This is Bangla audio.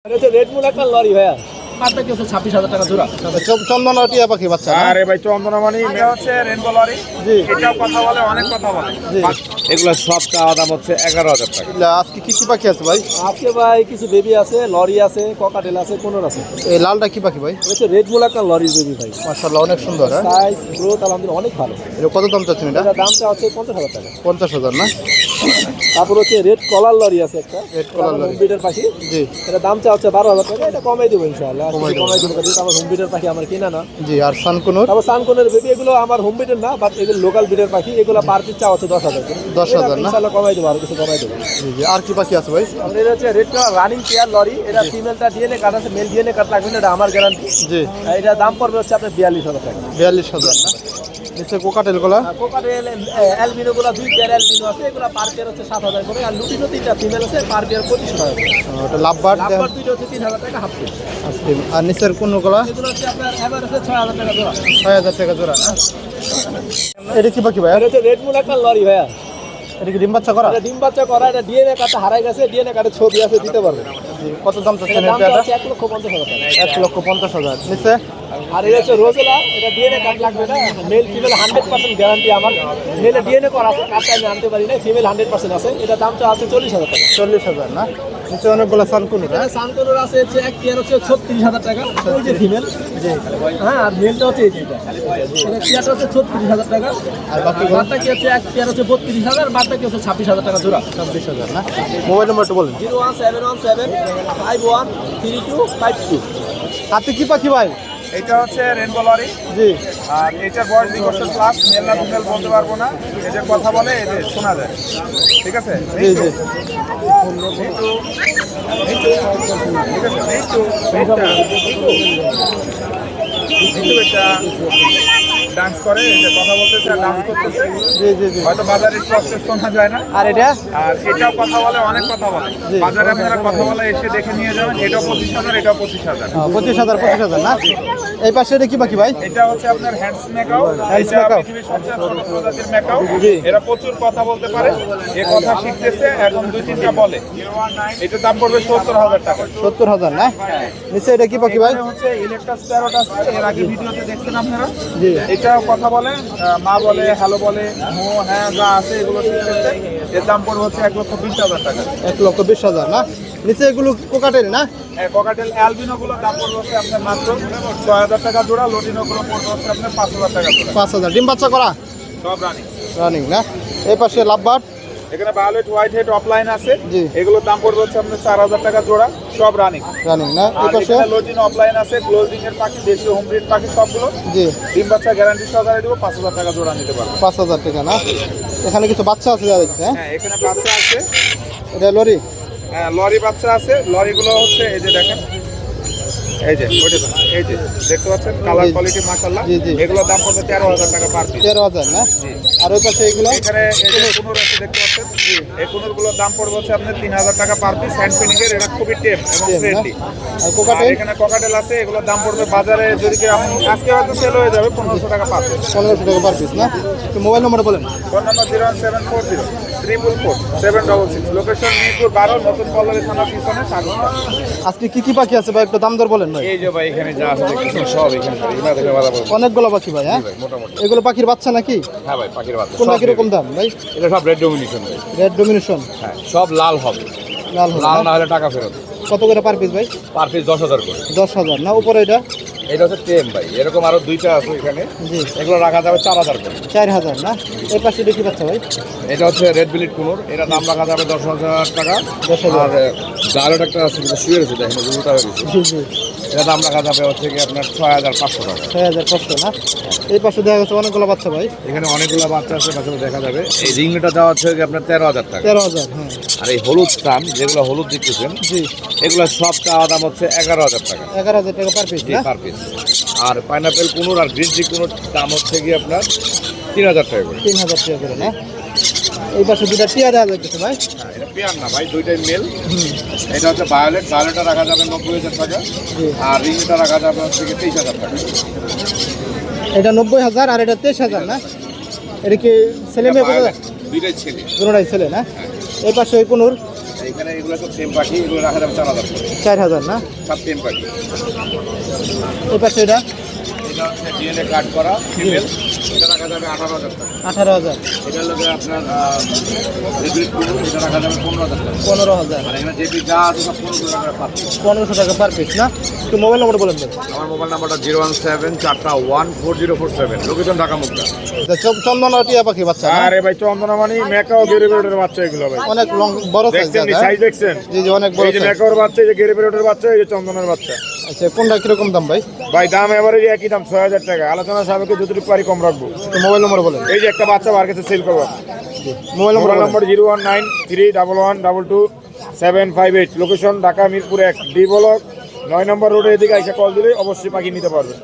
রেড মুল একটা লরি ভাইয়া মাত্র কি হচ্ছে 26,000 টাকা জোড়া। চন্দনা টিয়া পাখি বাচ্চা। আরে ভাই চন্দনা মানে এটা হচ্ছে রেনবো লরি। জি এটাও কথা বলে, অনেক কথা বলে। জি এগুলো সব চাওয়া দাম হচ্ছে 11,000 টাকা। আজকে কি কি পাখি আছে ভাই? আজকে ভাই কিছু বেবি আছে, লরি আছে, ককাটেল আছে, কোনর আছে। এই লালটা কি পাখি ভাই? হচ্ছে রেড মুল একটা লরি বেবি ভাই। মাশাআল্লাহ অনেক সুন্দর। হ্যাঁ সাইজ গ্রোথ আলহামদুলিল্লাহ অনেক ভালো। এটা কত দাম চাচ্ছেন এটা? এটা দামটা হচ্ছে 50,000 টাকা। 50,000 না? তারপর হচ্ছে রেড কলার লরি আছে একটা, রেড কলার লরি হোমবিটের পাখি। জি এটা দামটা হচ্ছে 12,000 টাকা। এটা কমাই দেবো ইনশাআল্লাহ, কমাই দেবো। কমাই দেবো। যেহেতু আমার হোমবিটের পাখি আমার কিনা না। জি আর সানকুনুর তারপর সানকনের বেবি, এগুলো আমার হোমবিটের না, বাট এগুলো লোকাল বিটের পাখি। এগুলো পার পিস চাওয়া হচ্ছে 10,000 করে। 10,000 না? ইনশাআল্লাহ কমাই দেবো, আর কিছু কমাই দেবো। জি জি আর কি পাখি আছে ভাই? আমাদের এটা হচ্ছে red colour running pair lory. এটা ফিমেলটা ডিএনএ কাট আছে, মেল ডিএনএ কাট লাগবে না, এটা আমার গ্যারান্টি। জি এটা দাম পড়বে হচ্ছে আপনার 42,000 টাকা। 42,000 না? নিচে কোকাটেল গুলা কোকাটেল অ্যালবিনো গুলো 2 পেয়ার অ্যালবিনো আছে, এগুলো পার পেয়ার হচ্ছে 7,000 করে। আর লুটিনো 3টা ফিমেল আছে, পার পেয়ার 25 টাকা করে। ওটা লাভবার্ড লাভবার দুইটা হচ্ছে 3,000 টাকা হাফ পিস। আর নিচের কোন গুলা এগুলো হচ্ছে আপনার এভার হচ্ছে 6,000 টাকা জোড়া। 6,000 টাকা জোড়া না? এটা কি পাখি ভাই? এটা হচ্ছে রেড মুল একটা লরি ভাইয়া। এটা কি ডিম বাচ্চা করা? এটা ডিম বাচ্চা করা। এটা ডিএনএ কাটটা হারাই গেছে, ডিএনএ কাটে ছবি আছে, দিতে পারবে। জি কত দাম চাচ্ছেন এটা এটা? দামটা হচ্ছে 1,50,000 টাকা। 1,50,000 নিচে আর এটা হচ্ছে রোজেলা। এটা ডিএনএ কাট লাগবে না, মেল ফিমেল 100% গ্যারান্টি আমার। মেলে ডিএনএ করা আছে, কাটটা আমি আনতে পারি না, ফিমেল 100% আছে। এটা দামটা আছে 40,000 টাকা। 40,000 না? নিচে অনেকগুলো সানকুনুর। এখানে সানকোনোর আছে হচ্ছে এক পেয়ার হচ্ছে 36,000 টাকা, ওই যে ফিমেল। হ্যাঁ, আর মেলটা হচ্ছে এই যেটা। এটা পেয়ারটা হচ্ছে 36,000 টাকা। আর বাকি বাদটা কি হচ্ছে এক পেয়ার হচ্ছে 32,000, বাদটা কি হচ্ছে 26,000 টাকা জোড়া। 26,000 না? মোবাইল নাম্বারটা বলেন। 01717513252। হাতে কি পাখি ভাই? এটা হচ্ছে রেনবো লরি। জি আর এটার বয়স 2 বছর প্লাস। মেল না ফিমেল বলতে পারবো না, এদের কথা বলে এদের শোনা যায়। ঠিক আছে? জি জি ডান্স করে, এই যে কথা বলতেছে আর ডান্স করতেছে। জি জি জি হয়তো বাজারে স্পষ্ট শোনা যায় না। আর এটা? আর এটাও কথা বলে, অনেক কথা বলে। জি। বাজারে আপনারা কথা বলে এসে দেখে নিয়ে যাবেন। এটাও 25,000, এটাও 25,000। 25,000 না? এই পাশে এটা কি পাখি ভাই? এটা হচ্ছে আপনার হ্যান্ডস মেকাও। হ্যান্ডস এটা মেকাও। পৃথিবীর সবচেয়ে ছোট প্রজাতির মেকাও। জি। এরা প্রচুর কথা বলতে পারে, এ কথা শিখতেছে, এখন 2-3টা বলে। এটার দাম পড়বে 70,000 টাকা। 70,000 না? নিচে এটা কি পাখি ভাই? এখানে হচ্ছে ইলেকট্রাস প্যারট আছে, এর আগে ভিডিওতে দেখছেন আপনারা। জি এটাও কথা বলে, মা বলে, হ্যালো বলে, হো হ্যাঁ যা আছে এগুলো শিখতেছে। এর দাম পড়বে হচ্ছে 1,20,000 টাকা। 1,20,000 না? নিচে এগুলো কোকাটেল না? ককাটেল অ্যালবিনো গুলো দাম পড়বে হচ্ছে আপনার মাত্র 6,000 টাকা জোড়া। লটিনো গুলো পড়বে হচ্ছে আপনার 5,000 টাকা জোড়া। 5,000 ডিম বাচ্চা করা সব রানিং। রানিং না? এই পাশে লাভবার্ড এখানে ভায়োলেট হোয়াইট হেড অফলাইন আছে। জি। এগুলোর দাম পড়বে হচ্ছে আপনার 4,000 টাকা জোড়া, সব রানিং। রানিং না? এই আর পাশে এখানে লটিনো অফলাইন আছে, ক্লোজিং এর পাখি, দেশীয় হোম ব্রিড পাখি সবগুলো। জি ডিম বাচ্চা গ্যারান্টি সহকারে দেবো, 5,000 টাকা জোড়া নিতে পারবো। 5,000 টাকা না? এখানে কিছু বাচ্চা আছে যা দেখছে। হ্যাঁ হ্যাঁ, এখানে বাচ্চা আছে। এটা লরি হ্যাঁ, লরি বাচ্চা আছে। লরিগুলো হচ্ছে এই যে দেখেন, এই যে ওইটা দেখেন, এই যে দেখতে পাচ্ছেন কালার জি। কোয়ালিটি মাশাআল্লাহ। জি, জি। এগুলোর দাম পড়বে 13,000 টাকা পার পিস। 13,000 না? আর ওই পাশে এগুলো এখানে এই যে কুনুর আছে দেখতে পাচ্ছেন, এই কুনুরগুলোর দাম পড়বে হচ্ছে আপনার 3,000 টাকা পার পিস। হ্যান্ড ফিনিং এর, এটা খুবই টেম এবং টেম না? ফ্রেন্ডলি। আর আর কোকাটেল এখানে ককাটেল আছে, এগুলোর দাম পড়বে বাজারে যদি কেউ আজকে হয়তো সেল হয়ে যাবে 1,500 টাকা পার পিস। 1500 টাকা পার পিস না? একটু মোবাইল নাম্বারটা বলেন। ফোন নাম্বার 01740 লোকেশন মিরপুর 12, নতুন কল্যাণী থানার পিছনে স্বাগত। আজকে কি কি পাখি আছে ভাই? একটু দাম দর বলেন ভাই। এই যে ভাই এখানে যা আছে দেখতেছেন সব এখানে এগুলা দেখে ভালো বলবো। অনেকগুলো পাখি ভাই। হ্যাঁ মোটামুটি এগুলো পাখির বাচ্চা নাকি? হ্যাঁ ভাই, পাখির বাচ্চা কোনটা সব কিরকম দাম ভাই? এটা সব রেড ডমিনেশন ভাই। রেড ডমিনেশন হ্যাঁ, সব লাল হবে। লাল হবে লাল না? না হলে টাকা ফেরত। কত করে পার পিস ভাই? পার পিস 10,000 করে। 10,000 না? উপরে এটা এটা হচ্ছে টেম ভাই, এরকম আরো 2টা আছে এখানে। জি এগুলো রাখা যাবে 4,000 করে। 4,000 না? এই পাশে এটা কি বাচ্চা ভাই? এটা হচ্ছে রেড বিলিট কুনুর, এটা দাম রাখা যাবে 10,000 টাকা। 10,000 আর জালেট একটা আছে যেটা শুয়ে রয়েছে দেখেন, দুটোটা হয়ে গেছে। জি জি এটা দাম রাখা যাবে হচ্ছে কি আপনার 6,500 টাকা। 6,500 না? এই পাশে দেখা যাচ্ছে অনেকগুলো বাচ্চা ভাই। এখানে অনেকগুলো বাচ্চা আছে, বাচ্চাগুলো দেখা যাবে। এই রিংটা দেওয়া হচ্ছে কি আপনার 13,000 টাকা। 13,000 হ্যাঁ আর এই হলুদ স্টান যেগুলো হলুদ দেখতেছেন, জি এগুলো সব চাওয়া দাম হচ্ছে 11,000 টাকা 11,000 টাকা পার পিস না? Per piece. আর পাইনাপেল কুনুর আর গ্রিন টি কুনুর দাম হচ্ছে কি আপনার 3,000 টাকা করে। 3,000 টাকা করে না? এই পাশে দুটা টিয়া দেখা যাচ্ছে ভাই। হ্যাঁ, এটা পেয়ার না ভাই, দুইটাই মেল। এটা হচ্ছে ভায়োলেট, ভায়োলেটটা রাখা যাবে 90,000 টাকা। জি আর রিংটা রাখা যাবে হচ্ছে কি 23,000 টাকা। এটা 90,000 আর এটা 23,000 না? এটা কি ছেলে মেয়ে কোথায়? দুইটাই ছেলে। দুটোটাই ছেলে না? এই পাশে ওই কোনুর এখানে এগুলো সব সেম পাখি, এগুলো রাখা যাবে 4,000 করে। 4,000 না? সব সেম পাখি। এই পাশে এটা এটা হচ্ছে ডিএনএ কাট করা ফিমেল, এটা রাখা যাবে 18,000 টাকা। 18,000, এটার লগে আপনার হাইব্রিড কুকুর, এটা রাখা যাবে 15,000 টাকা। 15,000, আর এখানে যে যা আছে সব 15,000 টাকা পাচ্ছি। 1500 টাকা পার পিস না? একটু মোবাইল নম্বর বলেন দেন। আমার মোবাইল নাম্বারটা 017-4টা-14047, লোকেশন ঢাকা মুগদা। চন্দনা টিয়া পাখি বাচ্চা না? আরে ভাই চন্দনা মানে মেকাও গেরিবেরোটের বাচ্চা এগুলো ভাই। অনেক লং বড় সাইজ দেখছেন দাদা। সাইজ দেখছেন? জি জি, অনেক বড় এই যে সাইজ। মেকাওর বাচ্চা, এই যে গেরিবেরোটের বাচ্চা, এই যে চন্দনের বাচ্চা। আচ্ছা, কোনটা কিরকম দাম ভাই? ভাই দাম এবারে একই দাম 6,000 টাকা। আলোচনা সাপেক্ষে যতটুকু পারি কম রাখবো। একটু মোবাইল নম্বর বলেন। এই যে একটা বাচ্চা বার কাছে সেল করবো। মোবাইল নম্বর মোবাইল বলেন। নম্বর 01931122758, location Dhaka Mirpur 1, D block 9 নম্বর রোডে। এদিকে এসে কল দিলে অবশ্যই পাখি নিতে পারবে।